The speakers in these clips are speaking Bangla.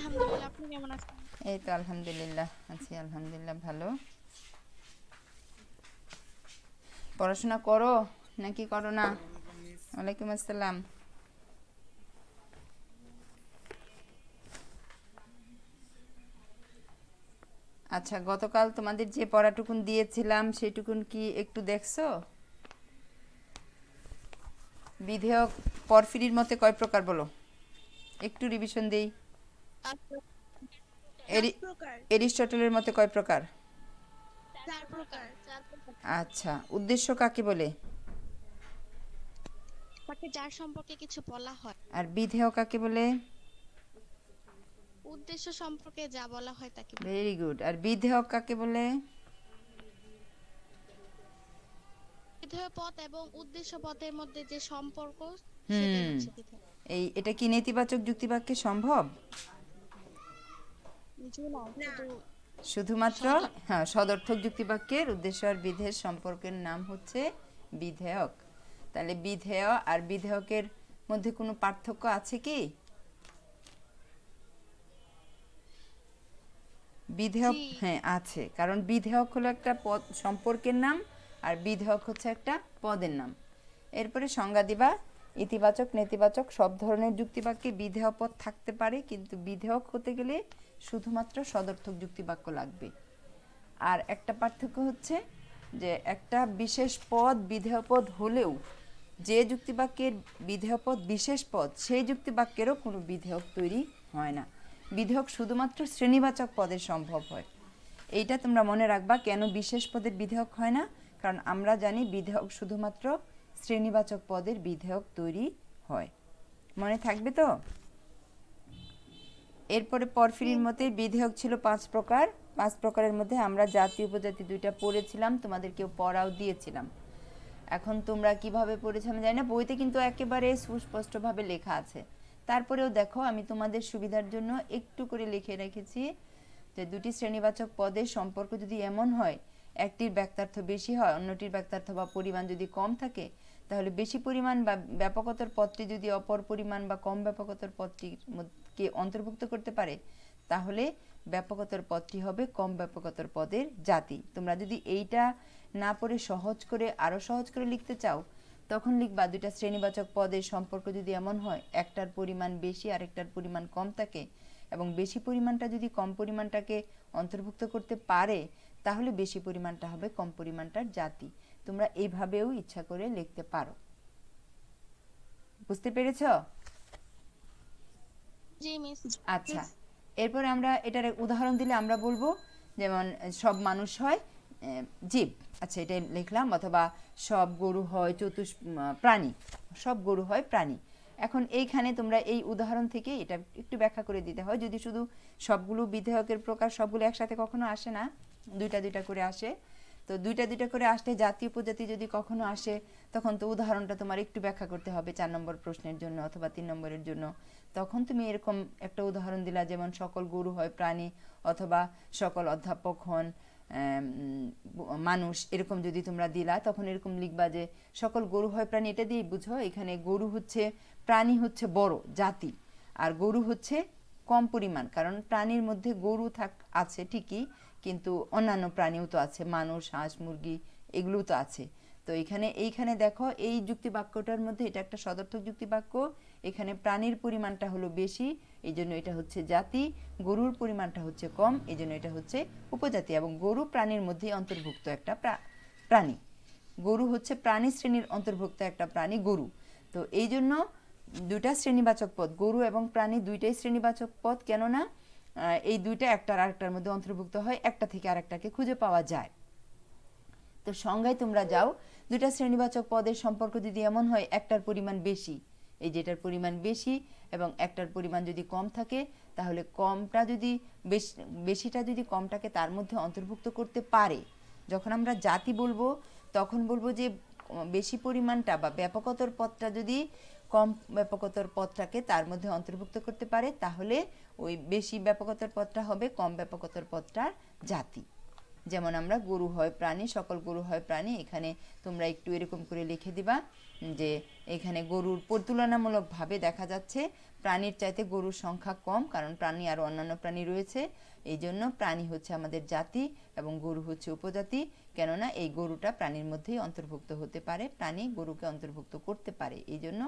আলহামদুলিল্লাহ, আপনি কেমন আছেন? এই তো আলহামদুলিল্লাহ আছি, আলহামদুলিল্লাহ ভালো। পড়াশোনা করো নাকি করো না? ওয়ালাইকুম আসসালাম। আচ্ছা, গতকাল তোমাদের যে পড়াটুকুন দিয়েছিলাম সেটুকুন কি একটু দেখছো? বিধেয়ক পরফিরির মতে কয় প্রকার বলো, একটু রিভিশন দেই। সাত সাত প্রকার। এরিস্টটলের মতে কয় প্রকার? চার প্রকার। চার প্রকার। আচ্ছা, উদ্দেশ্য কাকে বলে? তাকে যার সম্পর্কে কিছু বলা হয়। আর বিধেয় কাকে বলে? উদ্দেশ্য সম্পর্কে যা বলা হয় তাকে বলে। Very good. আর বিধেয়ক কাকে বলে? বিধেয় পদ এবং উদ্দেশ্য পদের মধ্যে যে সম্পর্ক, সেটাই হুম, হচ্ছে বিধেয়। এটা কি নেতিবাচক যুক্তিবাক্যে সম্ভব? জি না, শুধু শুধুমাত্র সদর। হ্যাঁ, সদর্থক যুক্তিবাক্যের উদ্দেশ্য আর বিধেয়ের সম্পর্কের নাম হচ্ছে বিধেয়ক। তাহলে বিধেয় আর বিধেয়কের মধ্যে কোনো পার্থক্য আছে কি? বিধেয়ক, জি। হ্যাঁ আছে, কারণ বিধেয়ক হলো একটা পদ সম্পর্কের নাম, আর বিধেয়ক হচ্ছে একটা পদের নাম। এরপরে সংজ্ঞা দিবা। ইতিবাচক নেতিবাচক সব ধরনের যুক্তিবাক্যে বিধেয় পদ থাকতে পারে, কিন্তু বিধেয়ক হতে গেলে শুধুমাত্র সদর্থক যুক্তিবাক্য লাগবে। আর একটা পার্থক্য হচ্ছে যে একটা বিশেষ পদ বিধেয় পদ হলেও যে যুক্তিবাক্যের বিধেয় পদ বিশেষ পদ, সেই যুক্তিবাক্যেরও কোনো বিধেয়ক তৈরি হয় না। বিধেয়ক শুধুমাত্র শ্রেণীবাচক পদের সম্ভব হয়। এইটা তোমরা মনে রাখবা, কেন বিশেষ পদের বিধেয়ক হয় না, কারণ আমরা জানি বিধেয়ক শুধুমাত্র শ্রেণীবাচক পদের বিধেয়ক তৈরি হয়। মনে থাকবে তো? এরপরে পরফিরির মতে বিধেয়ক ছিল 5 প্রকার। 5 প্রকারের মধ্যে আমরা জাতি উপজাতি 2টা পড়েছিলাম, তোমাদেরকেও পড়াও দিয়েছিলাম। এখন তোমরা কিভাবে পড়েছো আমি জানি না, বইতে কিন্তু একেবারে সুস্পষ্টভাবে লেখা আছে। তারপরেও দেখো, আমি তোমাদের সুবিধার জন্য একটু করে লিখে রেখেছি যে দুটি শ্রেণীবাচক পদের সম্পর্ক যদি এমন হয়, একটির ব্যক্তার্থ বেশি হয়, অন্যটির ব্যক্তার্থ বা পরিমাণ যদি কম থাকে, তাহলে বেশি পরিমাণ বা ব্যাপকতর পদটি যদি অপর পরিমাণ বা কম ব্যাপকতর পদটিকে অন্তর্ভুক্ত করতে পারে, তাহলে ব্যাপকতর পদটি হবে কম ব্যাপকতর পদের জাতি। তোমরা যদি এইটা না পড়ে সহজ করে আরো সহজ করে লিখতে চাও, তখন লিখবা দুইটা শ্রেণীবাচক পদের সম্পর্ক যদি এমন হয়, একটার পরিমাণ বেশি আর একটার পরিমাণ কম থাকে, এবং বেশি পরিমাণটা যদি কম পরিমাণটাকে অন্তর্ভুক্ত করতে পারে, তাহলে বেশি পরিমাণটা হবে কম পরিমাণটার জাতি। তোমরা এইভাবেও ইচ্ছা করে লিখতে পারো। বুঝতে পেরেছ? জি মিস। আচ্ছা, এরপরে আমরা এটার উদাহরণ দিলে আমরা বলবো, যেমন সব মানুষ হয় জীব, আচ্ছা এটা লিখলাম, অথবা সব গরু হয় প্রাণী, সব গরু হয় প্রাণী। এখন এইখানে তোমরা এই উদাহরণ থেকে এটা একটু ব্যাখ্যা করে দিতে হয়। যদি শুধু সবগুলো বিধেয়কের প্রকার সবগুলো একসাথে কখনো আসে না, দুইটা দুইটা করে আসে। তো দুইটা দুইটা করে আসলে জাতি উপজাতি যদি কখনো আসে, তখন তো উদাহরণটা তোমার একটু ব্যাখ্যা করতে হবে 4 নম্বর প্রশ্নের জন্য অথবা 3 নম্বরের জন্য। তখন তুমি এরকম একটা উদাহরণ দিলা, যেমন সকল গরু হয় প্রাণী, অথবা সকল অধ্যাপক হন মানুষ, এরকম যদি তোমরা দিলা, তখন এরকম লিখবা যে সকল গরু হয় প্রাণী। এটা দিয়ে বুঝো এখানে গরু হচ্ছে, প্রাণী হচ্ছে বড় জাতি, আর গরু হচ্ছে কম পরিমাণ। কারণ প্রাণীর মধ্যে গরু আছে ঠিকই, কিন্তু অন্যান্য প্রাণীও তো আছে, মানুষ হাঁস মুরগি এগুলোও তো আছে। তো এইখানে দেখো, এই যুক্তিবাক্যটার মধ্যে এটা একটা সদর্থক যুক্তিবাক্য। এখানে প্রাণীর পরিমাণটা হলো বেশি, এই জন্য এটা হচ্ছে জাতি। গরুর পরিমাণটা হচ্ছে কম, এই জন্য এটা হচ্ছে উপজাতি। এবং গরু প্রাণীর মধ্যে অন্তর্ভুক্ত একটা প্রাণী। গরু হচ্ছে প্রাণী শ্রেণীর অন্তর্ভুক্ত একটা প্রাণী গরু। তো এই জন্য দুইটা শ্রেণীবাচক পদ, গরু এবং প্রাণী দুইটাই শ্রেণীবাচক পদ, কেননা এই দুইটা একটার আরেকটার মধ্যে অন্তর্ভুক্ত হয়, একটা থেকে আরেকটাকে খুঁজে পাওয়া যায়। তো সংজ্ঞায় তোমরা যাও, দুইটা শ্রেণীবাচক পদের সম্পর্ক যদি এমন হয়, একটার পরিমাণ বেশি, এই যেটার পরিমাণ বেশি, এবং একটার পরিমাণ যদি কম থাকে, তাহলে কমটা যদি বেশিটা যদি কমটাকে তার মধ্যে অন্তর্ভুক্ত করতে পারে, যখন আমরা জাতি বলবো তখন বলবো যে বেশি পরিমাণটা বা ব্যাপকতর পদটা যদি কম ব্যাপকতর পদটাকে তার মধ্যে অন্তর্ভুক্ত করতে পারে, তাহলে ওই বেশি ব্যাপকতর পদটা হবে কম ব্যাপকতর পদটার জাতি। যেমন আমরা গরু হয় প্রাণী, সকল গরু হয় প্রাণী, এখানে তোমরা একটু এরকম করে লিখে দিবা যে এখানে গরুর তুলনামূলকভাবে দেখা যাচ্ছে প্রাণীর চাইতে গরুর সংখ্যা কম, কারণ প্রাণী আরও অন্যান্য প্রাণী রয়েছে, এই জন্য প্রাণী হচ্ছে আমাদের জাতি এবং গরু হচ্ছে উপজাতি। কেননা এই গরুটা প্রাণীর মধ্যেই অন্তর্ভুক্ত হতে পারে, প্রাণী গরুকে অন্তর্ভুক্ত করতে পারে, এই জন্য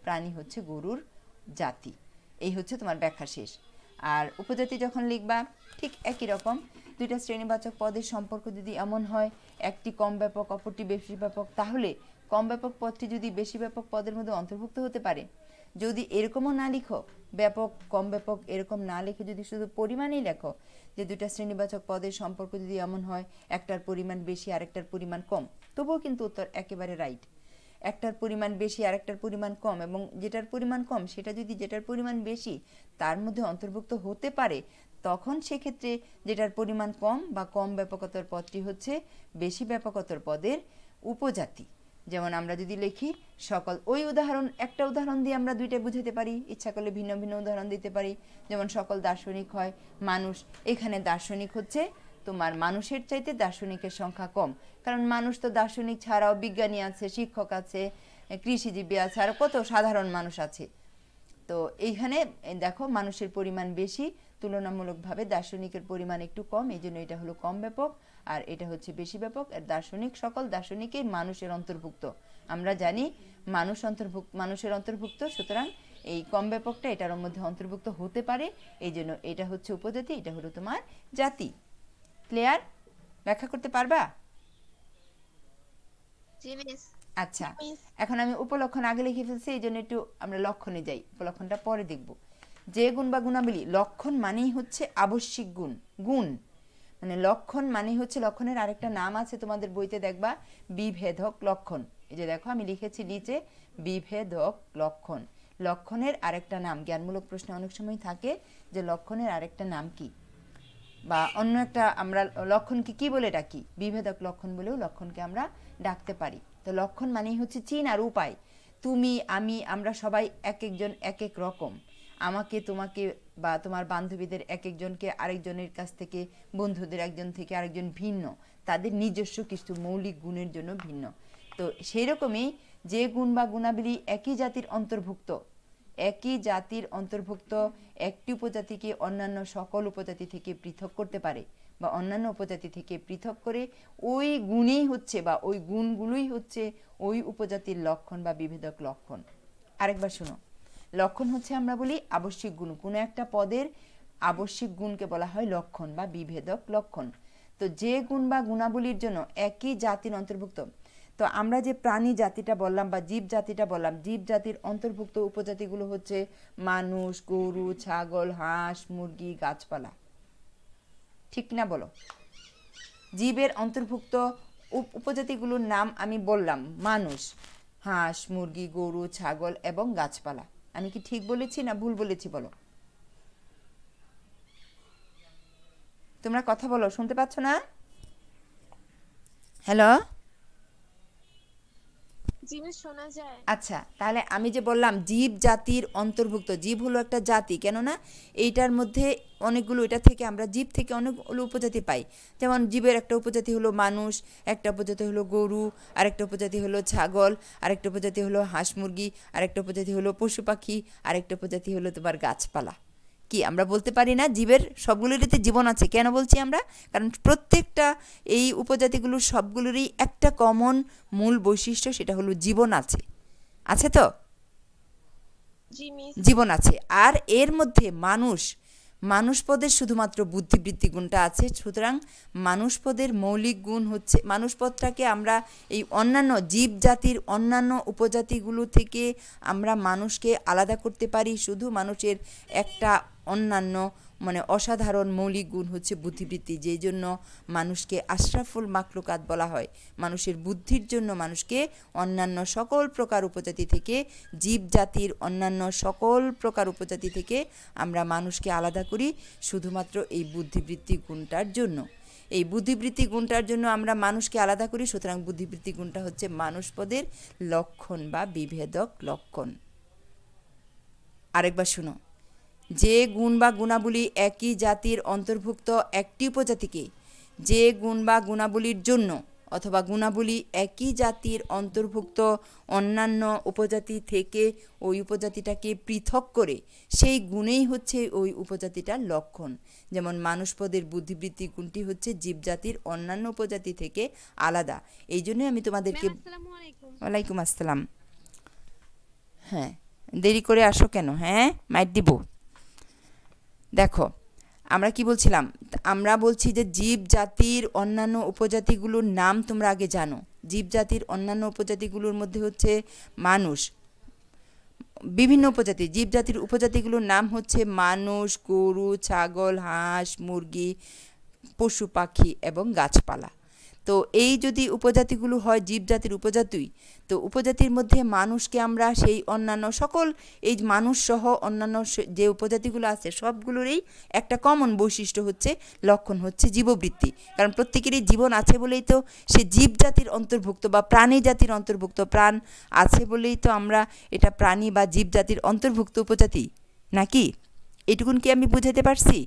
প্রাণী হচ্ছে গরুর জাতি। এই হচ্ছে তোমার ব্যাখ্যা শেষ। আর উপজাতি যখন লিখবা ঠিক একই রকম, দুইটা শ্রেণীবাচক পদের সম্পর্ক যদি এমন হয় একটি কম ব্যাপক অপরটি বেশি ব্যাপক, তাহলে কম ব্যাপক পদটি যদি বেশি ব্যাপক পদের মধ্যে অন্তর্ভুক্ত হতে পারে। যদি এরকমও না লিখো, ব্যাপক কম ব্যাপক এরকম না লিখে যদি শুধু পরিমাণেই লেখো যে দুইটা শ্রেণীবাচক পদের সম্পর্ক যদি এমন হয় একটার পরিমাণ বেশি আরেকটার পরিমাণ কম, তবুও কিন্তু উত্তর একেবারে রাইট। একটার পরিমাণ বেশি আরেকটার পরিমাণ কম, এবং যেটার পরিমাণ কম সেটা যদি যেটার পরিমাণ বেশি তার মধ্যে অন্তর্ভুক্ত হতে পারে, তখন সেক্ষেত্রে যেটার পরিমাণ কম বা কম ব্যাপকতার পদটি হচ্ছে বেশি ব্যাপকতার পদের উপজাতি। যেমন আমরা যদি লিখি সকল, ওই উদাহরণ একটা উদাহরণ দিয়ে আমরা দুইটা বুঝাতে পারি, ইচ্ছা করলে ভিন্ন ভিন্ন উদাহরণ দিতে পারি। যেমন সকল দার্শনিক হয় মানুষ, এখানে দার্শনিক হচ্ছে তোমার মানুষের চাইতে দার্শনিকের সংখ্যা কম, কারণ মানুষ তো দার্শনিক ছাড়াও বিজ্ঞানী আছে, শিক্ষক আছে, কৃষিজীবী আছে, আর কত সাধারণ মানুষ আছে। তো এইখানে দেখো মানুষের পরিমাণ বেশি, তুলনামূলকভাবে দার্শনিকের পরিমাণ একটু কম, এই জন্য এটা হলো কম ব্যাপক, আর এটা হচ্ছে বেশি ব্যাপক। আর দার্শনিক সকল দার্শনিকের মানুষের অন্তর্ভুক্ত, আমরা জানি মানুষের অন্তর্ভুক্ত, সুতরাং এই কম ব্যাপকটা এটার মধ্যে অন্তর্ভুক্ত হতে পারে, এই জন্য এটা হচ্ছে উপজাতি, এটা হলো তোমার জাতি। ক্লিয়ার? ব্যাখ্যা করতে পারবা? আচ্ছা, এখন আমি উপলক্ষণ আগে লিখে ফেলছি, এই জন্য একটু আমরা লক্ষণে যাই, উপলক্ষণটা পরে দেখব। যে গুণ বা গুণাবলী, লক্ষণ মানেই হচ্ছে আবশ্যিক গুণ, গুণ মানে লক্ষণ মানে হচ্ছে, লক্ষণের আরেকটা নাম আছে তোমাদের বইতে দেখবা, বিভেদক লক্ষণ। এই যে দেখো আমি লিখেছি নিচে বিভেদক লক্ষণ, লক্ষণের আরেকটা নাম। জ্ঞানমূলক প্রশ্ন অনেক সময় থাকে যে লক্ষণের আরেকটা নাম কি, বা অন্য একটা আমরা লক্ষণকে কি বলে ডাকি, বিভেদক লক্ষণ বলেও লক্ষণকে আমরা ডাকতে পারি। তো লক্ষণ মানেই হচ্ছে চিন আর উপায়। তুমি আমি আমরা সবাই এক একজন এক এক রকম, আমাকে তোমাকে বা তোমার বান্ধবীদের এক একজনকে আরেকজনের কাছ থেকে, বন্ধুদের একজন থেকে আরেকজন ভিন্ন, তাদের নিজস্ব কিছু মৌলিক গুণের জন্য ভিন্ন। তো সেই রকমই যে গুণ বা গুণাবলী একই জাতির অন্তর্ভুক্ত, একই জাতির অন্তর্ভুক্ত একটি উপজাতিকে অন্যান্য সকল উপজাতি থেকে পৃথক করতে পারে, বা অন্যান্য উপজাতি থেকে পৃথক করে ওই গুণেই হচ্ছে বা ওই গুণগুলোই হচ্ছে ওই উপজাতির লক্ষণ বা বিভেদক লক্ষণ। আরেকবার শুনো, লক্ষণ হচ্ছে আমরা বলি আবশ্যিক গুণ, কোনো একটা পদের আবশ্যিক গুণকে বলা হয় লক্ষণ বা বিভেদক লক্ষণ। তো যে গুণ বা গুণাবলীর জন্য একই জাতির অন্তর্ভুক্ত, তো আমরা যে প্রাণী জাতিটা বললাম বা জীব জাতিটা বললাম, জীব জাতির অন্তর্ভুক্ত উপজাতিগুলো হচ্ছে মানুষ, গরু, ছাগল, হাঁস, মুরগি, গাছপালা, ঠিক না বলো? জীবের অন্তর্ভুক্ত উপজাতিগুলোর নাম আমি বললাম, মানুষ, হাঁস, মুরগি, গরু, ছাগল এবং গাছপালা। আমি কি ঠিক বলেছি না ভুল বলেছি বলো? তোমরা কথা বলো, শুনতে পাচ্ছ না? হ্যালো, আচ্ছা, তাহলে আমি যে বললাম জীব জাতির অন্তর্ভুক্ত, জীব হলো একটা জাতি, কেননা এইটার মধ্যে অনেকগুলো, এটা থেকে আমরা জীব থেকে অনেকগুলো উপজাতি পাই। যেমন জীবের একটা উপজাতি হলো মানুষ, একটা উপজাতি হলো গরু, আরেকটা উপজাতি হলো ছাগল, আরেকটা উপজাতি হলো হাঁস মুরগি, আরেকটা উপজাতি হলো পশু পাখি, আরেকটা উপজাতি হলো তোমার গাছপালা। কি আমরা বলতে পারি না জীবের সবগুলোরই জীবন আছে? কেন বলছি আমরা? কারণ প্রত্যেকটা এই উপজাতিগুলোর সবগুলোরই একটা কমন মূল বৈশিষ্ট্য, সেটা হলো জীবন আছে। আছে তো? জীবন আছে। আর এর মধ্যে মানুষ পদের শুধুমাত্র বুদ্ধিবৃত্তি গুণটা আছে। সুতরাং মানুষ পদের মৌলিক গুণ হচ্ছে, মানুষ পদটাকে আমরা এই অন্যান্য জীব জাতির অন্যান্য উপজাতিগুলো থেকে আমরা মানুষকে আলাদা করতে পারি, শুধু মানুষের একটা অন্যান্য মানে অসাধারণ মৌলিক গুণ হচ্ছে বুদ্ধিবৃত্তি, যেই জন্য মানুষকে আশরাফুল মাখলুকাত বলা হয়। মানুষের বুদ্ধির জন্য মানুষকে অন্যান্য সকল প্রকার উপজাতি থেকে, জীব জাতির অন্যান্য সকল প্রকার উপজাতি থেকে আমরা মানুষকে আলাদা করি শুধুমাত্র এই বুদ্ধিবৃত্তি গুণটার জন্য। এই বুদ্ধিবৃত্তি গুণটার জন্য আমরা মানুষকে আলাদা করি, সুতরাং বুদ্ধিবৃত্তি গুণটা হচ্ছে মানুষ পদের লক্ষণ বা বিভেদক লক্ষণ। আরেকবার শুনো, যে গুণ বা গুণাবলী একই জাতির অন্তর্ভুক্ত একটি উপজাতিকে যে গুণ বা গুণাবলীর জন্য অথবা গুণাবলী একই জাতির অন্তর্ভুক্ত অন্যান্য উপজাতি থেকে ওই উপজাতিটাকে পৃথক করে সেই গুণেই হচ্ছে ওই উপজাতিটার লক্ষণ। যেমন মানুষপদের বুদ্ধিবৃত্তি গুণটি হচ্ছে জীবজাতির অন্যান্য উপজাতি থেকে আলাদা। এই জন্যই আমি তোমাদেরকে ওয়ালাইকুম আসসালাম। হ্যাঁ, দেরি করে আসো কেন? হ্যাঁ, মাইট দিব। দেখো আমরা কি বলছিলাম, আমরা বলছি যে জীব জাতির অন্যান্য উপজাতিগুলোর নাম তোমরা আগে জানো। জীব জাতির অন্যান্য উপজাতিগুলোর মধ্যে হচ্ছে মানুষ, বিভিন্ন উপজাতি, জীব জাতির উপজাতিগুলোর নাম হচ্ছে মানুষ, গরু, ছাগল, হাঁস, মুরগি, পশু পাখি এবং গাছপালা। তো এই যদি উপজাতিগুলো হয় জীবজাতির উপজাতি, তো উপজাতির মধ্যে মানুষকে আমরা সেই অন্যান্য সকল এই মানুষ সহ অন্যান্য যে উপজাতিগুলো আছে সবগুলোরই একটা কমন বৈশিষ্ট্য হচ্ছে, লক্ষণ হচ্ছে জীববৃত্তি। কারণ প্রত্যেকেরই জীবন আছে বলেই তো সে জীবজাতির অন্তর্ভুক্ত বা প্রাণী জাতির অন্তর্ভুক্ত। প্রাণ আছে বলেই তো আমরা এটা প্রাণী বা জীবজাতির অন্তর্ভুক্ত উপজাতি, নাকি? এটুকুন কি আমি বুঝাতে পারছি?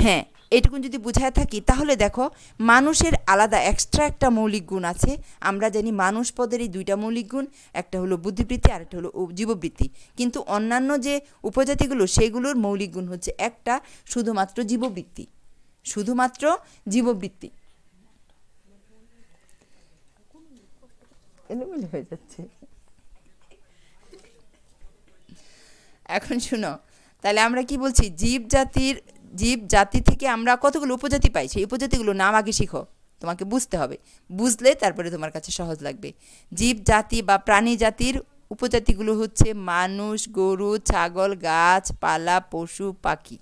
হ্যাঁ, এটুকুন যদি বুঝায় থাকি তাহলে দেখো মানুষের আলাদা এক্সট্রা একটা মৌলিক গুণ আছে। আমরা জানি মানুষ পদেরই দুইটা মৌলিক গুণ, একটা হলো বুদ্ধিবৃত্তি আর একটা হলো জীববৃত্তি। কিন্তু অন্যান্য যে উপজাতিগুলো সেগুলোর মৌলিক গুণ হচ্ছে একটা, শুধুমাত্র জীববৃত্তি, শুধুমাত্র জীববৃত্তি। এলোমেলো হয়ে যাচ্ছে। এখন শুনো, তাহলে আমরা কি বলছি, জীব জাতি থেকে আমরা কতগুলো উপজাতি পাই, সেই উপজাতিগুলোর নাম আগে শিখো। তোমাকে বুঝতে হবে, বুঝলে তারপরে তোমার কাছে সহজ লাগবে। জীব জাতি বা প্রাণী জাতির উপজাতিগুলো হচ্ছে মানুষ, গরু, ছাগল, গাছপালা, পশু পাখি।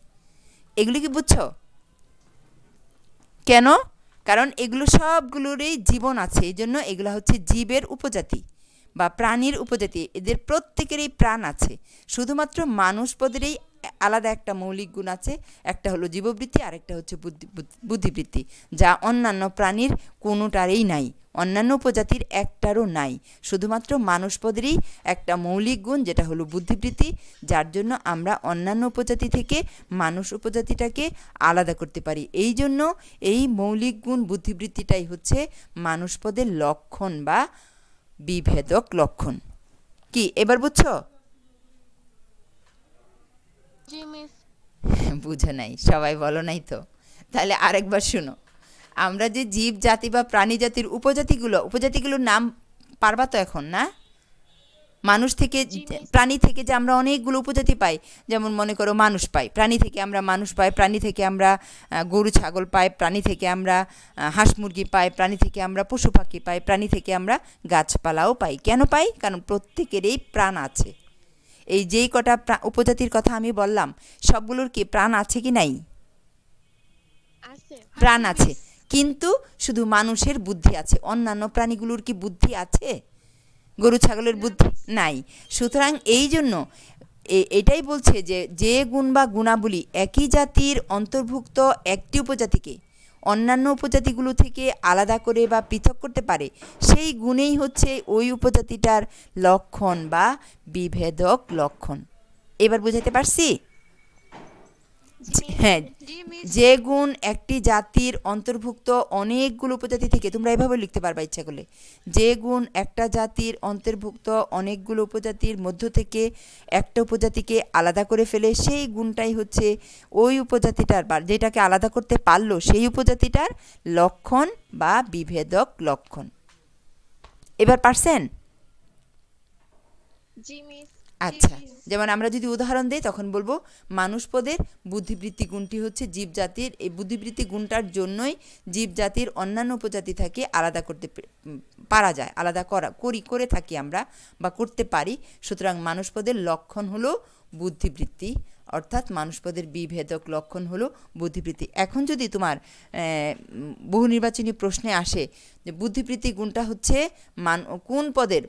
এগুলি কি বুঝছো? কেন? কারণ এগুলো সবগুলোরই জীবন আছে, এই জন্য এগুলো হচ্ছে জীবের উপজাতি বা প্রাণীর উপজাতি। এদের প্রত্যেকেরই প্রাণ আছে, শুধুমাত্র মানুষ পদেরই আলাদা একটা মৌলিক গুণ আছে, একটা হলো জীববৃত্তি আর একটা হচ্ছে বুদ্ধিবৃত্তি, যা অন্যান্য প্রাণীর কোনোটারই নাই, অন্যান্য উপজাতির একটারও নাই। শুধুমাত্র মানুষ পদেরই একটা মৌলিক গুণ, যেটা হলো বুদ্ধিবৃত্তি, যার জন্য আমরা অন্যান্য উপজাতি থেকে মানুষ উপজাতিটাকে আলাদা করতে পারি। এই জন্য এই মৌলিক গুণ বুদ্ধিবৃত্তিটাই হচ্ছে মানুষ পদের লক্ষণ বা বিভেদক লক্ষণ। কি এবার বুঝছো? বুঝো নাই, সবাই বলো নাই তো। তাহলে আরেকবার শুনো, আমরা যে জীব জাতি বা প্রাণী জাতির উপজাতিগুলোর নাম পারবা তো এখন, না? মানুষ থেকে, প্রাণী থেকে যে আমরা অনেকগুলো উপজাতি পাই, যেমন মনে করো মানুষ পাই, প্রাণী থেকে আমরা মানুষ পাই, প্রাণী থেকে আমরা গরু ছাগল পাই, প্রাণী থেকে আমরা হাঁস মুরগি পাই, প্রাণী থেকে আমরা পশু পাখি পাই, প্রাণী থেকে আমরা গাছপালাও পাই। কেন পাই? কারণ প্রত্যেকেরই প্রাণ আছে। এই যেই কটা উপজাতির কথা আমি বললাম সবগুলোর কি প্রাণ আছে কি নাই? প্রাণ আছে, কিন্তু শুধু মানুষের বুদ্ধি আছে। অন্যান্য প্রাণীগুলোর কি বুদ্ধি আছে? গরু ছাগলের বুদ্ধি নাই। সুতরাং এই জন্য এটাই বলছে যে যে গুণ বা গুণাবলী একই জাতির অন্তর্ভুক্ত একটি উপজাতিকে অন্যান্য উপজাতিগুলো থেকে আলাদা করে বা পৃথক করতে পারে, সেই গুণেই হচ্ছে ওই উপজাতিটার লক্ষণ বা বিভেদক লক্ষণ। এবার বুঝাতে পারছি? হ্যাঁ, যে গুণ একটি জাতির অন্তর্ভুক্ত অনেকগুলো উপজাতি থেকে, তোমরা এভাবে লিখতে পারবা ইচ্ছা করলে, যে গুণ একটা জাতির অন্তর্ভুক্ত অনেকগুলো উপজাতির মধ্য থেকে একটা উপজাতিকে আলাদা করে ফেলে, সেই গুণটাই হচ্ছে ওই উপজাতিটার বা যেটাকে আলাদা করতে পারলো সেই উপজাতিটার লক্ষণ বা বিভেদক লক্ষণ। এবার পারছেন? আচ্ছা, যেমন আমরা যদি উদাহরণ দিই তখন বলবো মানুষ পদের বুদ্ধিবৃত্তি গুণটি হচ্ছে জীবজাতির, এই বুদ্ধিবৃত্তি গুণটার জন্যই জীবজাতির অন্যান্য উপজাতি থেকে আলাদা করতে পারা যায়, আলাদা করে থাকি আমরা বা করতে পারি। সুতরাং মানুষ পদের লক্ষণ হলো বুদ্ধিবৃত্তি, অর্থাৎ মানুষ পদের বিভেদক লক্ষণ হলো বুদ্ধিবৃত্তি। এখন যদি তোমার বহু নির্বাচনী প্রশ্নে আসে যে বুদ্ধিবৃত্তি গুণটা হচ্ছে কোন পদের,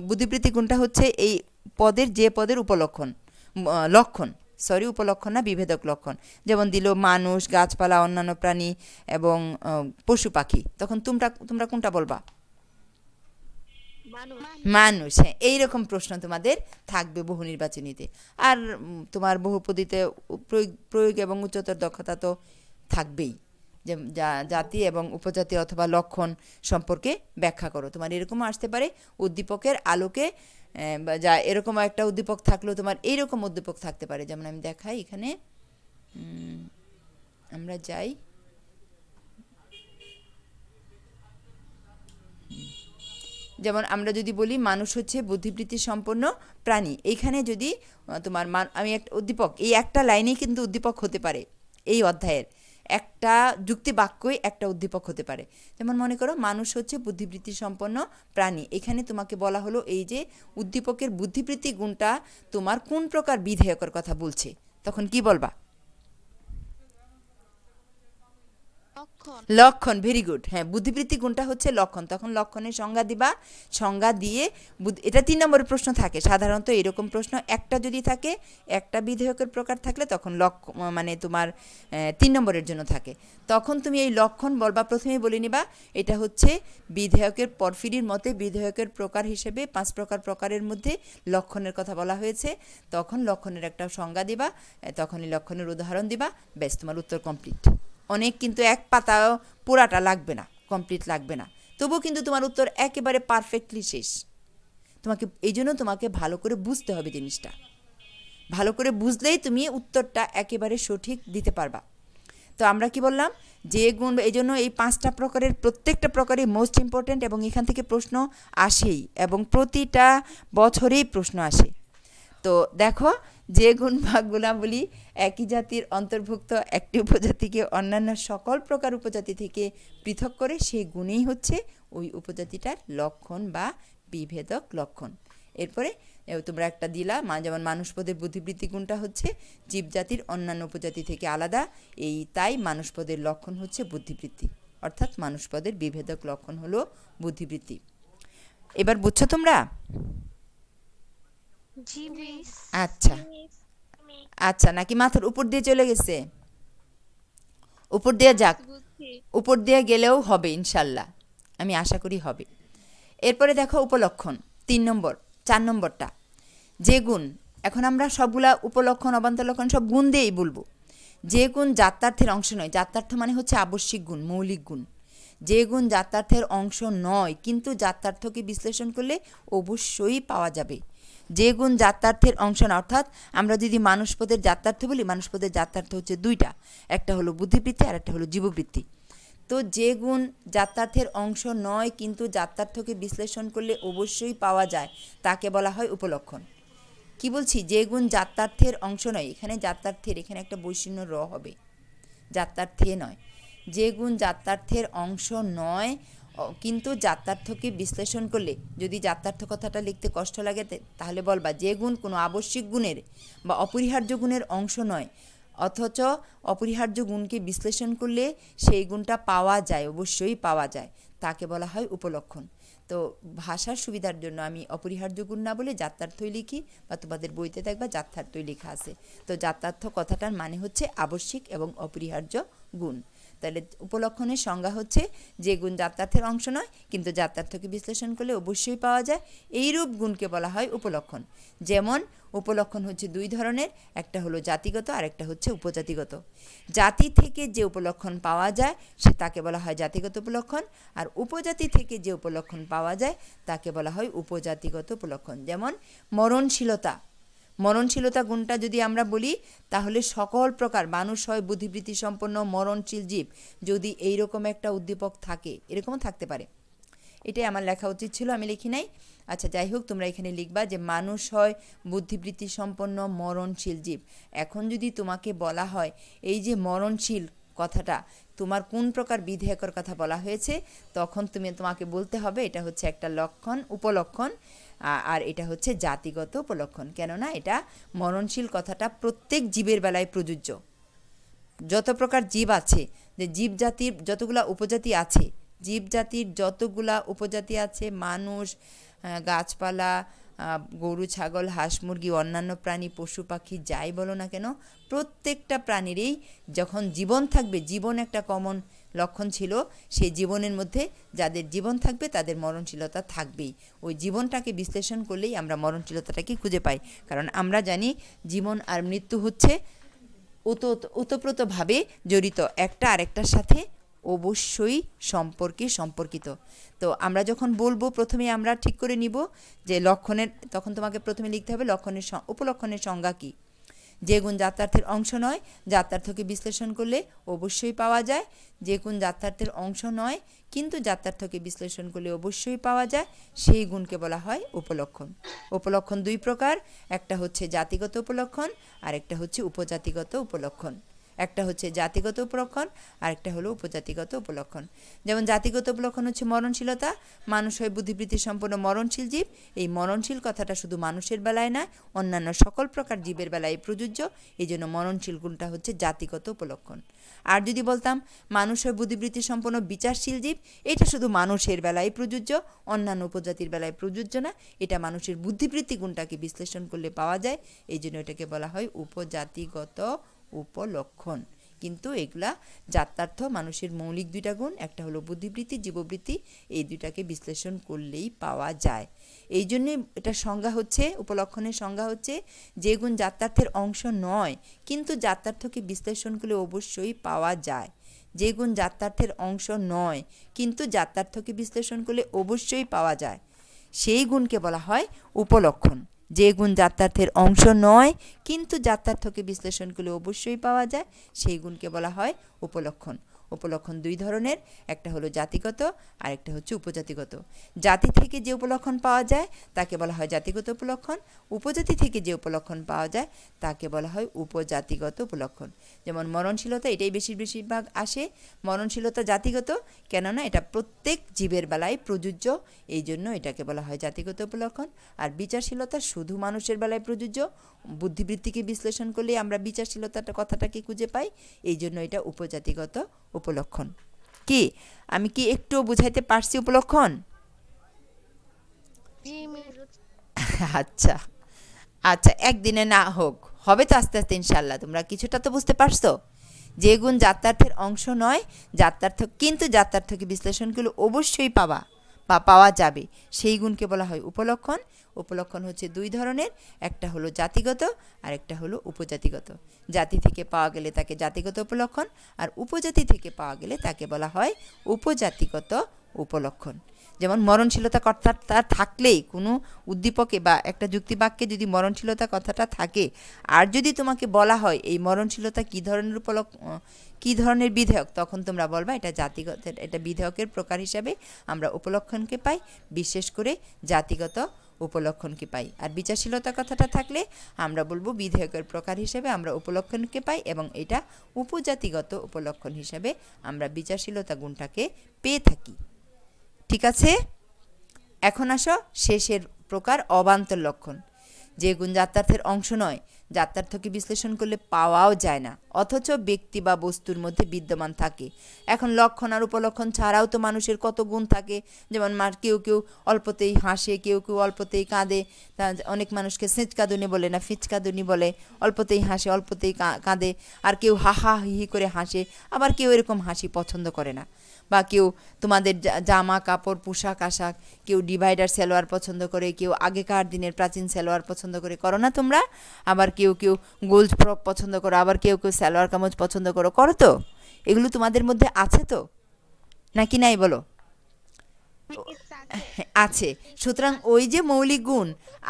বুদ্ধিবৃত্তি গুণটা হচ্ছে এই পদের যে পদের উপলক্ষণ, উপলক্ষণ না বিভেদক লক্ষণ, যেমন দিল মানুষ, গাছপালা, অন্যান্য প্রাণী এবং পশু পাখি, তখন তোমরা কোনটা বলবা? মানুষ। হ্যাঁ, এইরকম প্রশ্ন তোমাদের থাকবে বহু নির্বাচনীতে। আর তোমার বহুপদীতে প্রয়োগ এবং উচ্চতর দক্ষতা তো থাকবেই। যে জাতি এবং উপজাতি অথবা লক্ষণ সম্পর্কে ব্যাখ্যা করো। তোমার এরকমও আসতে পারে উদ্দীপকের আলোকে বা যা এরকম একটা উদ্দীপক থাকলেও তোমার এইরকম উদ্দীপক থাকতে পারে। যেমন আমি দেখাই এখানে, আমরা যাই, যেমন আমরা যদি বলি মানুষ হচ্ছে বুদ্ধিবৃত্তি সম্পন্ন প্রাণী, এইখানে যদি তোমার আমি একটা উদ্দীপক, এই একটা লাইনেই কিন্তু উদ্দীপক হতে পারে, এই অধ্যায়ের একটা যুক্তি বাক্যই একটা উদ্দীপক হতে পারে। যেমন মনে করো মানুষ হচ্ছে বুদ্ধিবৃত্তি সম্পন্ন প্রাণী, এখানে তোমাকে বলা হলো এই যে উদ্দীপকের বুদ্ধিবৃত্তি গুণটা তোমার কোন প্রকার বিধেয়কের কথা বলছে, তখন কি বলবা? লক্ষণ, ভেরি গুড। হ্যাঁ, বুদ্ধিবৃত্তি গুণটা হচ্ছে লক্ষণ, তখন লক্ষণের সংজ্ঞা দিবা। সংজ্ঞা দিয়ে এটা 3 নম্বরের প্রশ্ন থাকে সাধারণত, এরকম প্রশ্ন একটা যদি থাকে, একটা বিধেয়কের প্রকার থাকলে তখন মানে তোমার 3 নম্বরের জন্য থাকে। তখন তুমি এই লক্ষণ বলবা, প্রথমেই বলে নিবা এটা হচ্ছে বিধেয়কের পরফিরির মতে বিধেয়কের প্রকার হিসেবে 5 প্রকারের মধ্যে লক্ষণের কথা বলা হয়েছে। তখন লক্ষণের একটা সংজ্ঞা দিবা, তখনই লক্ষণের উদাহরণ দিবা, ব্যাস তোমার উত্তর কমপ্লিট। অনেক কিন্তু এক পাতাও পুরাটা লাগবে না, কমপ্লিট লাগবে না, তবুও কিন্তু তোমার উত্তর একেবারে পারফেক্টলি শেষ। তোমাকে এই জন্য তোমাকে ভালো করে বুঝতে হবে জিনিসটা, ভালো করে বুঝলেই তুমি উত্তরটা একেবারে সঠিক দিতে পারবা। তো আমরা কি বললাম, যে গুণ, এই জন্য এই 5টা প্রকারের প্রত্যেকটা প্রকারই মোস্ট ইম্পর্ট্যান্ট এবং এখান থেকে প্রশ্ন আসেই এবং প্রতিটা বছরেই প্রশ্ন আসে। তো দেখো, যে গুণ বা গুণাবলী একই জাতির অন্তর্ভুক্ত একটি উপজাতিকে অন্যান্য সকল প্রকার উপজাতি থেকে পৃথক করে, সেই গুণেই হচ্ছে ওই উপজাতিটার লক্ষণ বা বিভেদক লক্ষণ। এরপরে তোমরা একটা দিলা, যেমন মানুষপদের বুদ্ধিবৃত্তি গুণটা হচ্ছে জীবজাতির অন্যান্য উপজাতি থেকে আলাদা, তাই মানুষপদের লক্ষণ হচ্ছে বুদ্ধিবৃত্তি, অর্থাৎ মানুষপদের বিভেদক লক্ষণ হলো বুদ্ধিবৃত্তি। এবার বুঝছো তোমরা? আচ্ছা আচ্ছা, নাকি মাথার উপর দিয়ে চলে গেছে? উপর দিয়ে যাক, উপর দিয়ে গেলেও হবে ইনশাল্লাহ, আমি আশা করি হবে। এরপরে দেখো উপলক্ষণ 3 নম্বর, 4 নম্বরটা যে গুণ। এখন আমরা সবগুলা উপলক্ষণ অবান্তর লক্ষণ সব গুণ দিয়েই বলবো। যে গুণ জাত্যার্থের অংশ নয়, জাত্যার্থ মানে হচ্ছে আবশ্যিক গুণ, মৌলিক গুণ। যে গুণ জাত্যার্থের অংশ নয় কিন্তু জাত্যার্থকে বিশ্লেষণ করলে অবশ্যই পাওয়া যাবে। যে গুণ জাত্যার্থের অংশ না, অর্থাৎ আমরা যদি মানুষপদের জাত্যার্থ বলি, মানুষপদের জাত্যার্থ হচ্ছে 2টা, একটা হলো বুদ্ধিবৃত্তি আর একটা হলো জীববৃত্তি। তো যে গুণ জাত্যার্থের অংশ নয় কিন্তু জাত্যার্থকে বিশ্লেষণ করলে অবশ্যই পাওয়া যায়, তাকে বলা হয় উপলক্ষণ। কি বলছি, যে গুণ জাত্যার্থের অংশ নয়, এখানে জাত্যার্থের এখানে একটা বৈষম্য র হবে, জাত্যার্থে নয়। যে গুণ জাত্যার্থের অংশ নয় কিন্তু জাত্যার্থকে বিশ্লেষণ করলে, যদি জাত্যার্থ কথাটা লিখতে কষ্ট লাগে তাহলে বলবা যে গুণ কোনো আবশ্যিক গুণের বা অপরিহার্য গুণের অংশ নয়, অথচ অপরিহার্য গুণকে বিশ্লেষণ করলে সেই গুণটা পাওয়া যায়, অবশ্যই পাওয়া যায়, তাকে বলা হয় উপলক্ষণ। তো ভাষার সুবিধার জন্য আমি অপরিহার্য গুণ না বলে জাত্যার্থই লিখি, বা তোমাদের বইতে দেখবা জাত্যার্থই লেখা আছে। তো জাত্যার্থ কথাটার মানে হচ্ছে আবশ্যিক এবং অপরিহার্য গুণ। তাহলে উপলক্ষণের সংজ্ঞা হচ্ছে যে গুণ জাত্যার্থের অংশ নয় কিন্তু জাত্যার্থকে বিশ্লেষণ করলে অবশ্যই পাওয়া যায়, এইরূপ গুণকে বলা হয় উপলক্ষণ। যেমন উপলক্ষণ হচ্ছে 2 ধরনের, একটা হলো জাতিগত আর একটা হচ্ছে উপজাতিগত। জাতি থেকে যে উপলক্ষণ পাওয়া যায় তাকে বলা হয় জাতিগত উপলক্ষণ, আর উপজাতি থেকে যে উপলক্ষণ পাওয়া যায় তাকে বলা হয় উপজাতিগত উপলক্ষণ। যেমন মরণশীলতা, মরণশীলতা গুণটা যদি আমরা বলি তাহলে সকল প্রকার মানুষ হয় বুদ্ধিবৃত্তি সম্পন্ন মরণশীল জীব, যদি এইরকম একটা উদ্দীপক থাকে, এরকমও থাকতে পারে। এটাই আমার লেখা উচিত ছিল, আমি লিখি নাই। আচ্ছা, যাই হোক, তোমরা এখানে লিখবা যে মানুষ হয় বুদ্ধিবৃত্তি সম্পন্ন মরণশীল জীব। এখন যদি তোমাকে বলা হয় এই যে মরণশীল কথাটা তোমার কোন প্রকার বিধেয়কের কথা বলা হয়েছে, তখন তোমাকে বলতে হবে এটা হচ্ছে একটা লক্ষণ, উপলক্ষণ, আর এটা হচ্ছে জাতিগত উপলক্ষণ। কেননা এটা মরণশীল কথাটা প্রত্যেক জীবের বেলায় প্রযোজ্য। যত প্রকার জীব আছে, যে জীব জাতির যতগুলা উপজাতি আছে, জীব জাতির যতগুলা উপজাতি আছে, মানুষ, গাছপালা, গরু ছাগল হাঁস মুরগি অন্যান্য প্রাণী পশু পাখি যাই বলো না কেন, প্রত্যেকটা প্রাণীরই যখন জীবন থাকবে, জীবন একটা কমন লক্ষণ ছিল, সেই জীবনের মধ্যে যাদের জীবন থাকবে তাদের মরণশীলতা থাকবেই। ওই জীবনটাকে বিশ্লেষণ করলেই আমরা মরণশীলতাটাকে খুঁজে পাই, কারণ আমরা জানি জীবন আর মৃত্যু হচ্ছে ওতপ্রোতভাবে জড়িত, একটা আরেকটার সাথে অবশ্যই সম্পর্কিত। তো আমরা যখন বলবো প্রথমে আমরা ঠিক করে নিব যে লক্ষণের, তখন তোমাকে প্রথমে লিখতে হবে লক্ষণের উপলক্ষণের সংজ্ঞা কী। যে গুণ যাত্রার্থের অংশ নয়, যাত্রার্থকে বিশ্লেষণ করলে অবশ্যই পাওয়া যায়। যে গুণ যাত্রার্থের অংশ নয় কিন্তু যাত্রার্থকে বিশ্লেষণ করলে অবশ্যই পাওয়া যায়, সেই গুণকে বলা হয় উপলক্ষণ। উপলক্ষণ দুই প্রকার, একটা হচ্ছে জাতিগত উপলক্ষণ আর একটা হচ্ছে উপজাতিগত উপলক্ষণ। একটা হচ্ছে জাতিগত উপলক্ষণ আর একটা হলো উপজাতিগত উপলক্ষণ। যেমন জাতিগত উপলক্ষণ হচ্ছে মরণশীলতা, মানুষ হয় বুদ্ধিবৃত্তি সম্পন্ন মরণশীল জীব। এই মরণশীল কথাটা শুধু মানুষের বেলায় নয়, অন্যান্য সকল প্রকার জীবের বেলায় প্রযোজ্য। এই জন্য মরণশীল গুণটা হচ্ছে জাতিগত উপলক্ষণ। আর যদি বলতাম মানুষ হয় বুদ্ধিবৃত্তি সম্পন্ন বিচারশীল জীব, এটা শুধু মানুষের বেলায় প্রযোজ্য, অন্যান্য উপজাতির বেলায় প্রযোজ্য না। এটা মানুষের বুদ্ধিবৃত্তি গুণটাকে বিশ্লেষণ করলে পাওয়া যায়, এই জন্য এটাকে বলা হয় উপজাতিগত উপলক্ষণ। কিন্তু এগুলা যাত্রার্থ মানুষের মৌলিক দুইটা গুণ, একটা হলো বুদ্ধিবৃত্তি, জীববৃত্তি, এই দুইটাকে বিশ্লেষণ করলেই পাওয়া যায়। এই জন্যে এটা সংজ্ঞা হচ্ছে, উপলক্ষণের সংজ্ঞা হচ্ছে যে গুণ যাত্রার্থের অংশ নয় কিন্তু যাত্রার্থকে বিশ্লেষণ করলে অবশ্যই পাওয়া যায়। যে গুণ যাত্রার্থের অংশ নয় কিন্তু যাত্রার্থকে বিশ্লেষণ করলে অবশ্যই পাওয়া যায়, সেই গুণকে বলা হয় উপলক্ষণ। যে গুণ যাত্রার্থের অংশ নয় কিন্তু যাত্রার্থকে বিশ্লেষণ করলে অবশ্যই পাওয়া যায়, সেই গুণকে বলা হয় উপলক্ষণ। উপলক্ষণ দুই ধরনের, একটা হলো জাতিগত আর একটা হচ্ছে উপজাতিগত। জাতি থেকে যে উপলক্ষণ পাওয়া যায় তাকে বলা হয় জাতিগত উপলক্ষণ, উপজাতি থেকে যে উপলক্ষণ পাওয়া যায় তাকে বলা হয় উপজাতিগত উপলক্ষণ। যেমন মরণশীলতা, এটাই বেশিরভাগ আসে। মরণশীলতা জাতিগত, কেননা এটা প্রত্যেক জীবের বেলায় প্রযোজ্য, এই জন্য এটাকে বলা হয় জাতিগত উপলক্ষণ। আর বিচারশীলতা শুধু মানুষের বেলায় প্রযোজ্য, বুদ্ধিবৃত্তিকে বিশ্লেষণ করলে আমরা বিচারশীলতাটা কথাটাকে খুঁজে পাই, এই জন্য এটা উপজাতিগত উপলক্ষণ। কি আমি কি একটু বুঝাইতে পারছি উপলক্ষণ? আচ্ছা আচ্ছা, একদিনে না হোক, হবে তো আস্তে আস্তে ইনশাল্লাহ। তোমরা কিছুটা তো বুঝতে পারছো। যে গুণ যাত্রার্থের অংশ নয় যাত্রার্থ কিন্তু যাত্রার্থকে বিশ্লেষণ করলে অবশ্যই পাওয়া যাবে, সেই গুণকে বলা হয় উপলক্ষণ। উপলক্ষণ হচ্ছে দুই ধরনের, একটা হলো জাতিগত আর একটা হলো উপজাতিগত। জাতি থেকে পাওয়া গেলে তাকে জাতিগত উপলক্ষণ, আর উপজাতি থেকে পাওয়া গেলে তাকে বলা হয় উপজাতিগত উপলক্ষণ। যেমন মরণশীলতা কথাটা থাকলেই কোনো উদ্দীপকে বা একটা যুক্তিবাক্যে যদি মরণশীলতা কথাটা থাকে, আর যদি তোমাকে বলা হয় এই মরণশীলতা কী ধরনের বিধেয়ক, তখন তোমরা বলবা এটা জাতিগত, এটা বিধেয়কের প্রকার হিসাবে আমরা উপলক্ষণকে পাই, বিশেষ করে জাতিগত উপলক্ষণকে পাই। আর বিচারশীলতা কথাটা থাকলে আমরা বলবো বিধেয়কের প্রকার হিসেবে আমরা উপলক্ষণকে পাই, এবং এটা উপজাতিগত উপলক্ষণ হিসাবে আমরা বিচারশীলতা গুণটাকে পেয়ে থাকি। ঠিক আছে, এখন আসো শেষের প্রকার অবান্তর লক্ষণ। যে গুণ যাত্রার্থের অংশ নয়, যাত্রার্থকে বিশ্লেষণ করলে পাওয়াও যায় না, অথচ ব্যক্তি বা বস্তুর মধ্যে বিদ্যমান থাকে। এখন লক্ষণ আর উপলক্ষণ ছাড়াও তো মানুষের কত গুণ থাকে। যেমন কেউ অল্পতেই হাসে, কেউ অল্পতেই কাঁদে। অনেক মানুষকে সেঁচকাদুনি বলে না, ফিচকাদুনি বলে। অল্পতেই হাসে, অল্পতেই কাঁদে। আর কেউ হাহা হিহি করে হাসে, আবার কেউ এরকম হাসি পছন্দ করে না। বা কেউ তোমাদের জামা কাপড় পোশাক আশাক, কেউ ডিভাইডার সালোয়ার পছন্দ করে, কেউ আগেকার দিনের প্রাচীন সালোয়ার পছন্দ করো না তোমরা? আবার কেউ গোল্ড ফ্রক পছন্দ করো, আবার কেউ সালোয়ার কামিজ পছন্দ করো তো? এগুলো তোমাদের মধ্যে আছে তো, নাকি নাই বলো? আছে। সুতরাং ওই যে মৌলিক গুণ,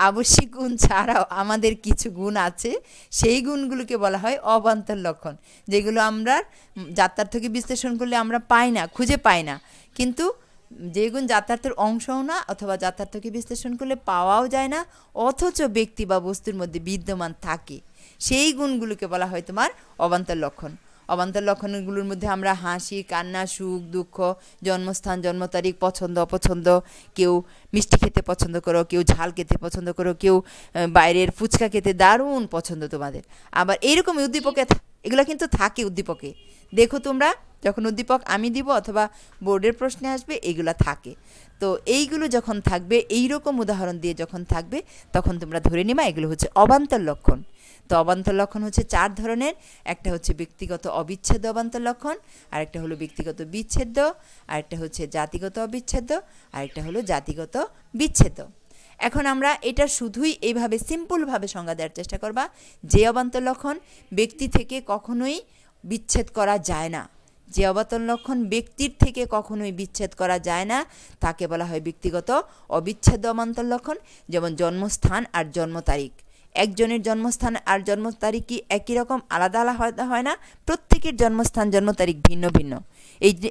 আবশ্যিক গুণ ছাড়াও আমাদের কিছু গুণ আছে, সেই গুণগুলোকে বলা হয় অবান্তর লক্ষণ, যেগুলো আমরা যাত্রার্থকে বিশ্লেষণ করলে আমরা খুঁজে পাই না। কিন্তু যে গুণ যাত্রার্থের অংশও না অথবা যাত্রার্থকে বিশ্লেষণ করলে পাওয়াও যায় না, অথচ ব্যক্তি বা বস্তুর মধ্যে বিদ্যমান থাকে, সেই গুণগুলোকে বলা হয় তোমার অবান্তর লক্ষণ। অবান্তর লক্ষণগুলোর মধ্যে আমরা হাসি, কান্না, সুখ, দুঃখ, জন্মস্থান, জন্ম তারিখ, পছন্দ অপছন্দ, কেউ মিষ্টি খেতে পছন্দ করো, কেউ ঝাল খেতে পছন্দ করো, কেউ বাইরের ফুচকা খেতে দারুণ পছন্দ তোমাদের। আবার এইরকম উদ্দীপকে এগুলো কিন্তু থাকে উদ্দীপকে। দেখো তোমরা যখন উদ্দীপক আমি দিব অথবা বোর্ডের প্রশ্নে আসবে, এগুলা থাকে। তো এইগুলো যখন থাকবে, এইরকম উদাহরণ দিয়ে যখন থাকবে, তখন তোমরা ধরে নিবা এগুলো হচ্ছে অবান্তর লক্ষণ। তো অবান্তর লক্ষণ হচ্ছে চার ধরনের। একটা হচ্ছে ব্যক্তিগত অবিচ্ছেদ্য অবান্তর লক্ষণ, আরেকটা হলো ব্যক্তিগত বিচ্ছেদ্য, আরেকটা হচ্ছে জাতিগত অবিচ্ছেদ্য, আরেকটা হলো জাতিগত বিচ্ছেদ্য। এখন আমরা এটা শুধুই এইভাবে সিম্পলভাবে সংজ্ঞা দেওয়ার চেষ্টা করবা, যে অবান্তর লক্ষণ ব্যক্তি থেকে কখনোই বিচ্ছেদ করা যায় না, যে অবান্তর লক্ষণ ব্যক্তির থেকে কখনোই বিচ্ছেদ করা যায় না, তাকে বলা হয় ব্যক্তিগত অবিচ্ছেদ্য অবান্তর লক্ষণ। যেমন জন্মস্থান আর জন্ম তারিখ, একজনের জন্মস্থান আর জন্ম তারিখ কি একই রকম, আলাদা আলাদা হয় না? প্রত্যেকের জন্মস্থান জন্ম তারিখ ভিন্ন ভিন্ন।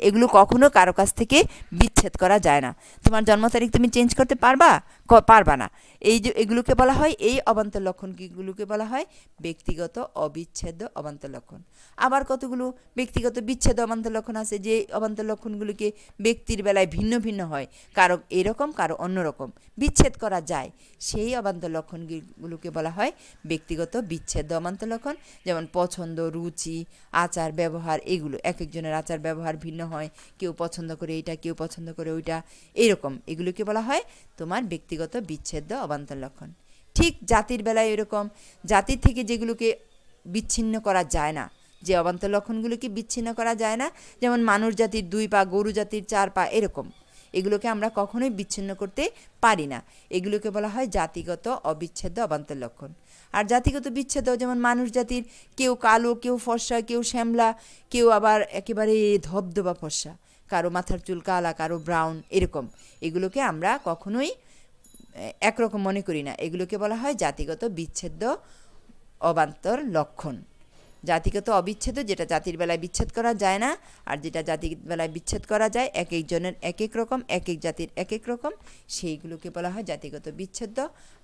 এগুলো কখনো কারো কাছ থেকে বিচ্ছেদ করা যায় না। তোমার জন্ম তারিখ তুমি চেঞ্জ করতে পারবা না। এই যে এগুলোকে বলা হয়, এই অবান্তর লক্ষণগুলোকে বলা হয় ব্যক্তিগত অবিচ্ছেদ্য অবান্তর লক্ষণ। আবার কতগুলো ব্যক্তিগত বিচ্ছেদ অবান্তর লক্ষণ আছে, যে অবান্তর লক্ষণগুলোকে ব্যক্তির বেলায় ভিন্ন ভিন্ন হয়, কারো এরকম কারো অন্যরকম, বিচ্ছেদ করা যায়, সেই অবান্তর লক্ষণগুলোকে বলা হয় ব্যক্তিগত বিচ্ছেদ্য অবান্তর লক্ষণ। যেমন পছন্দ, রুচি, আচার ব্যবহার, এগুলো এক একজনের আচার ব্যবহার ভিন্ন হয়, কেউ পছন্দ করে এইটা, কেউ পছন্দ করে ওইটা, এরকম এগুলোকে বলা হয় তোমার ব্যক্তিগত বিচ্ছেদ্য অবান্তর লক্ষণ। ঠিক জাতির বেলায় এরকম, জাতির থেকে যেগুলোকে বিচ্ছিন্ন করা যায় না, যে অবান্তর লক্ষণগুলোকে বিচ্ছিন্ন করা যায় না, যেমন মানুষ জাতির 2 পা, গরু জাতির 4 পা, এরকম এগুলোকে আমরা কখনোই বিচ্ছিন্ন করতে পারি না, এগুলোকে বলা হয় জাতিগত অবিচ্ছেদ্য অবান্তর লক্ষণ। আর জাতিগত বিচ্ছেদ, যেমন মানুষ জাতির কেউ কালো, কেউ ফর্সা, কেউ শ্যামলা, কেউ আবার একেবারে ধবধবা ফর্সা, কারো মাথার চুল কালা, কারো ব্রাউন, এরকম এগুলোকে আমরা কখনোই একরকম মনে করি না, এগুলোকে বলা হয় জাতিগত বিচ্ছেদ্য অবান্তর লক্ষণ। জাতিগত অবিচ্ছেদ্য, যেটা জাতির বেলায় বিচ্ছেদ করা যায় না, আর যেটা জাতির বেলায় বিচ্ছেদ করা যায়, এক একজনের এক এক রকম, এক এক জাতির এক এক রকম, সেইগুলোকে বলা হয় জাতিগত বিচ্ছেদ্য,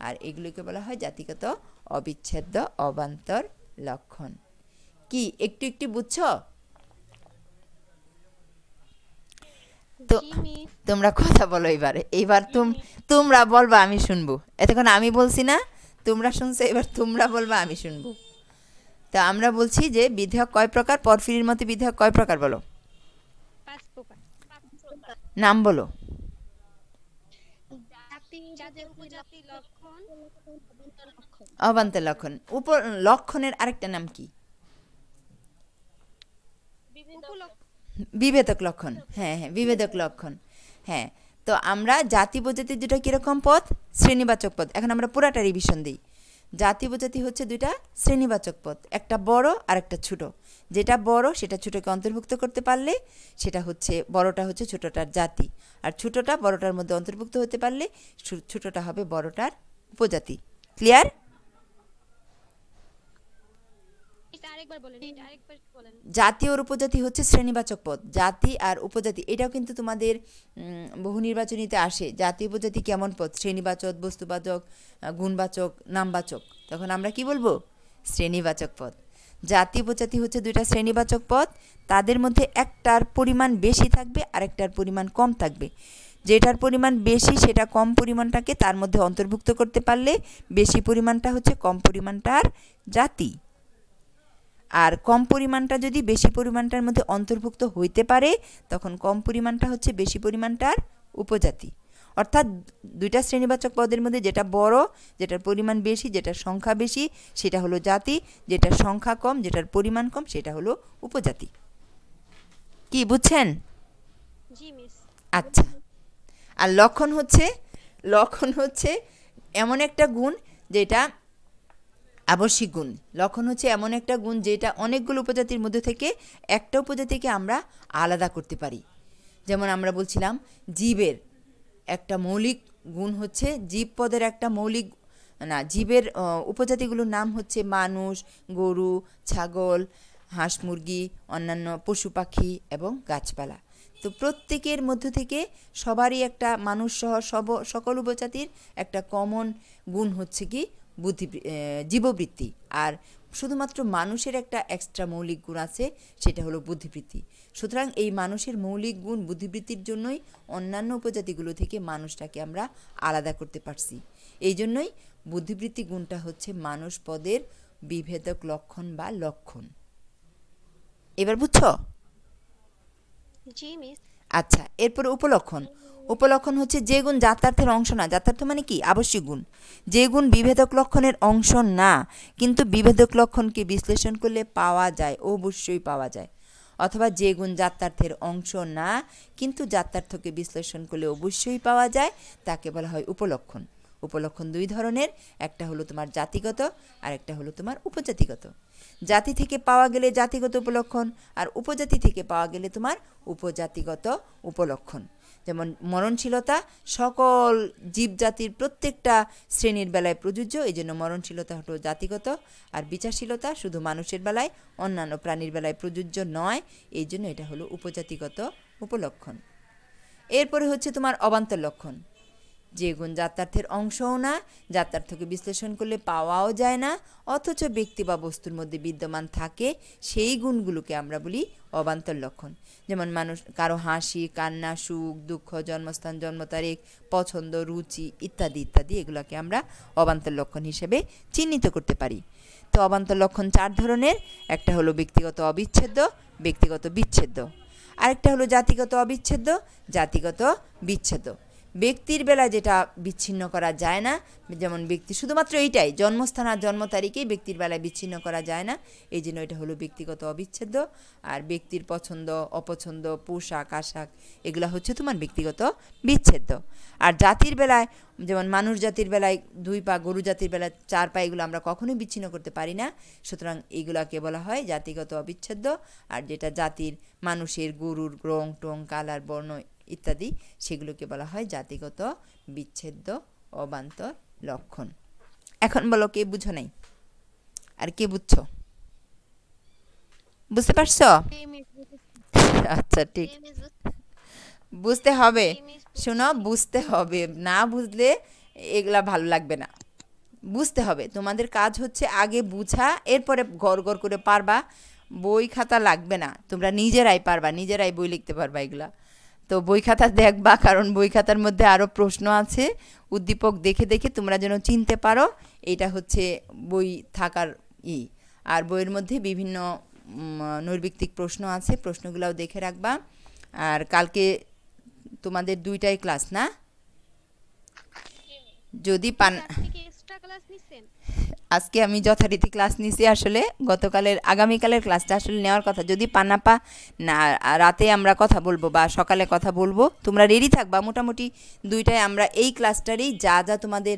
আর এগুলোকে বলা হয় জাতিগত অবিচ্ছেদ্য অবান্তর লক্ষণ। কি একটু একটু বুঝছো? তো তোমরা কথা বলো, এইবার তোমরা বলবা, আমি শুনবো। এতক্ষণ আমি বলছি না, তোমরা শুনছো, এবার তোমরা বলবা, আমি শুনবো। তা আমরা বলছি যে বিধেয়ক কয় প্রকার, পরফিরির মতে বিধেয়ক কয় প্রকার বলো? 5 প্রকার। নাম বলো। অবান্তর লক্ষণ। লক্ষণের আরেকটা নাম কি? বিভেদক লক্ষণ। হ্যাঁ হ্যাঁ, বিভেদক লক্ষণ। হ্যাঁ, তো আমরা জাতি উপজাতি দুটো কিরকম পদ? শ্রেণীবাচক পদ। এখন আমরা পুরাটা রিভিশন দিই। জাতি উপজাতি হচ্ছে 2টা শ্রেণীবাচক পদ, একটা বড় আর একটা ছোট। যেটা বড় সেটা ছোটকে অন্তর্ভুক্ত করতে পারলে সেটা হচ্ছে, বড়টা হচ্ছে ছোটটার জাতি, আর ছোটটা বড়টার মধ্যে অন্তর্ভুক্ত হতে পারলে ছোটটা হবে বড়টার উপজাতি। ক্লিয়ার? জাতি আর উপজাতি হচ্ছে শ্রেণীবাচক পদ। জাতি আর উপজাতি, এটাও কিন্তু তোমাদের বহু নির্বাচনীতে আসে। জাতি উপজাতি কেমন পদ? শ্রেণীবাচক, বস্তুবাচক, গুণবাচক, নামবাচক। তখন আমরা কি বলবো? শ্রেণীবাচক পদ। জাতি উপজাতি হচ্ছে 2টা শ্রেণীবাচক পদ, তাদের মধ্যে একটার পরিমাণ বেশি থাকবে আর একটার পরিমাণ কম থাকবে। যেটার পরিমাণ বেশি সেটা কম পরিমাণটাকে তার মধ্যে অন্তর্ভুক্ত করতে পারলে বেশি পরিমাণটা হচ্ছে কম পরিমাণটার জাতি, আর কম পরিমাণটা যদি বেশি পরিমাণটার মধ্যে অন্তর্ভুক্ত হইতে পারে তখন কম পরিমাণটা হচ্ছে বেশি পরিমাণটার উপজাতি। অর্থাৎ 2টা শ্রেণীবাচক পদের মধ্যে যেটা বড়, যেটার পরিমাণ বেশি, যেটার সংখ্যা বেশি, সেটা হলো জাতি, যেটার সংখ্যা কম, যেটার পরিমাণ কম, সেটা হলো উপজাতি। কি বুঝছেন? আচ্ছা। আর লক্ষণ হচ্ছে এমন একটা গুণ যেটা আবশ্যিক গুণ। লক্ষণ হচ্ছে এমন একটা গুণ যেটা অনেকগুলো উপজাতির মধ্যে থেকে একটা উপজাতিকে আমরা আলাদা করতে পারি। যেমন আমরা বলছিলাম জীবের একটা মৌলিক গুণ হচ্ছে, জীব পদের একটা মৌলিক জীবের উপজাতিগুলোর নাম হচ্ছে মানুষ, গরু, ছাগল, হাঁস, মুরগি, অন্যান্য পশু পাখি এবং গাছপালা। তো প্রত্যেকের মধ্য থেকে সবারই একটা, মানুষ সহ সকল উপজাতির একটা কমন গুণ হচ্ছে কি জীববৃত্তি। আর শুধুমাত্র মানুষের একটা এক্সট্রা মৌলিক গুণ আছে, সেটা হলো বুদ্ধিবৃত্তি। সুতরাং এই মানুষের মৌলিক গুণ বুদ্ধিবৃত্তির জন্যই অন্যান্য উপজাতিগুলো থেকে মানুষটাকে আমরা আলাদা করতে পারছি। এই জন্যই বুদ্ধিবৃত্তি গুণটা হচ্ছে মানুষ পদের বিভেদক লক্ষণ বা লক্ষণ। এবার বুঝছো? আচ্ছা, এরপরে উপলক্ষণ। উপলক্ষণ হচ্ছে যে গুণ জাত্যার্থের অংশ না। জাত্যার্থ মানে কি? আবশ্যিক গুণ। যে গুণ বিভেদক লক্ষণের অংশ না, কিন্তু বিভেদক লক্ষণকে বিশ্লেষণ করলে পাওয়া যায়, অবশ্যই পাওয়া যায়। অথবা যে গুণ জাত্যার্থের অংশ না কিন্তু জাত্যার্থকে বিশ্লেষণ করলে অবশ্যই পাওয়া যায়, তাকে বলা হয় উপলক্ষণ। উপলক্ষণ দুই ধরনের, একটা হলো তোমার জাতিগত আর একটা হলো তোমার উপজাতিগত। জাতি থেকে পাওয়া গেলে জাতিগত উপলক্ষণ, আর উপজাতি থেকে পাওয়া গেলে তোমার উপজাতিগত উপলক্ষণ। যেমন মরণশীলতা সকল জীবজাতির প্রত্যেকটা শ্রেণীর বেলায় প্রযোজ্য, এই জন্য মরণশীলতা হলো জাতিগত, আর বিচারশীলতা শুধু মানুষের বেলায়, অন্যান্য প্রাণীর বেলায় প্রযোজ্য নয়, এই জন্য এটা হলো উপজাতিগত উপলক্ষণ। এরপরে হচ্ছে তোমার অবান্তর লক্ষণ, যে গুণ যাত্রার্থের অংশও না, যাত্রার্থকে বিশ্লেষণ করলে পাওয়াও যায় না, অথচ ব্যক্তি বা বস্তুর মধ্যে বিদ্যমান থাকে, সেই গুণগুলোকে আমরা বলি অবান্তর লক্ষণ। যেমন মানুষ কারো হাসি, কান্না, সুখ, দুঃখ, জন্মস্থান, জন্ম তারিখ, পছন্দ, রুচি ইত্যাদি ইত্যাদি, এগুলোকে আমরা অবান্তর লক্ষণ হিসেবে চিহ্নিত করতে পারি। তো অবান্তর লক্ষণ 4 ধরনের, একটা হলো ব্যক্তিগত অবিচ্ছেদ্য, ব্যক্তিগত বিচ্ছেদ্য, আরেকটা হলো জাতিগত অবিচ্ছেদ্য, জাতিগত বিচ্ছেদ্য। ব্যক্তির বেলায় যেটা বিচ্ছিন্ন করা যায় না, যেমন ব্যক্তি শুধুমাত্র এইটাই, জন্মস্থান আর জন্ম তারিখেই ব্যক্তির বেলায় বিচ্ছিন্ন করা যায় না, এই জন্য এটা হলো ব্যক্তিগত অবিচ্ছেদ্য। আর ব্যক্তির পছন্দ, অপছন্দ, পোশাক আশাক, এগুলো হচ্ছে তোমার ব্যক্তিগত বিচ্ছেদ্য। আর জাতির বেলায়, যেমন মানুষ জাতির বেলায় 2 পা, গরু জাতির বেলায় 4 পা, এগুলো আমরা কখনোই বিচ্ছিন্ন করতে পারি না, সুতরাং এগুলাকে বলা হয় জাতিগত অবিচ্ছেদ্য। আর যেটা জাতির, মানুষের, গরুর রং টং, কালার, বর্ণ ইত্যাদি, সেগুলোকে বলা হয় জাতিগত বিচ্ছেদ্য অবান্তর লক্ষণ। এখন বলো, কে বুঝো নাই আর কে বুঝছো? বুঝতে পারছো? আচ্ছা, ঠিক, বুঝতে হবে। শোনো, বুঝতে হবে, না বুঝলে এগুলা ভালো লাগবে না। বুঝতে হবে, তোমাদের কাজ হচ্ছে আগে বুঝা, এরপরে গড় গড় করে পারবা, বই খাতা লাগবে না, তোমরা নিজেরাই পারবা, নিজেরাই বই লিখতে পারবা এগুলা। তো বই খাতা দেখবা, কারণ বই খাতার মধ্যে আরও প্রশ্ন আছে, উদ্দীপক দেখে দেখে তোমরা যেন চিনতে পারো, এটা হচ্ছে বই থাকার আর বইয়ের মধ্যে বিভিন্ন নৈর্ব্যক্তিক প্রশ্ন আছে, প্রশ্নগুলোও দেখে রাখবা। আর কালকে তোমাদের 2টাই ক্লাস না? যদি আজকে আমি যথারীতি ক্লাস নিছি, আসলে আগামীকালের ক্লাসটা আসলে নেওয়ার কথা, যদি পান্নাপা না রাতে আমরা কথা বলবো বা সকালে কথা বলবো, তোমরা রেডি থাকবা। মোটামুটি 2টায় আমরা এই ক্লাসটারই যা যা তোমাদের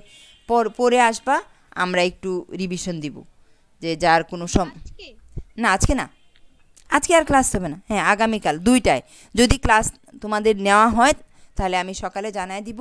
পরে আসবা, আমরা একটু রিভিশন দিব, যে যার কোনো না, আজকে না, আজকে আর ক্লাস হবে না, হ্যাঁ আগামীকাল 2টায় যদি ক্লাস তোমাদের নেওয়া হয়, তাহলে আমি সকালে জানাই দিব।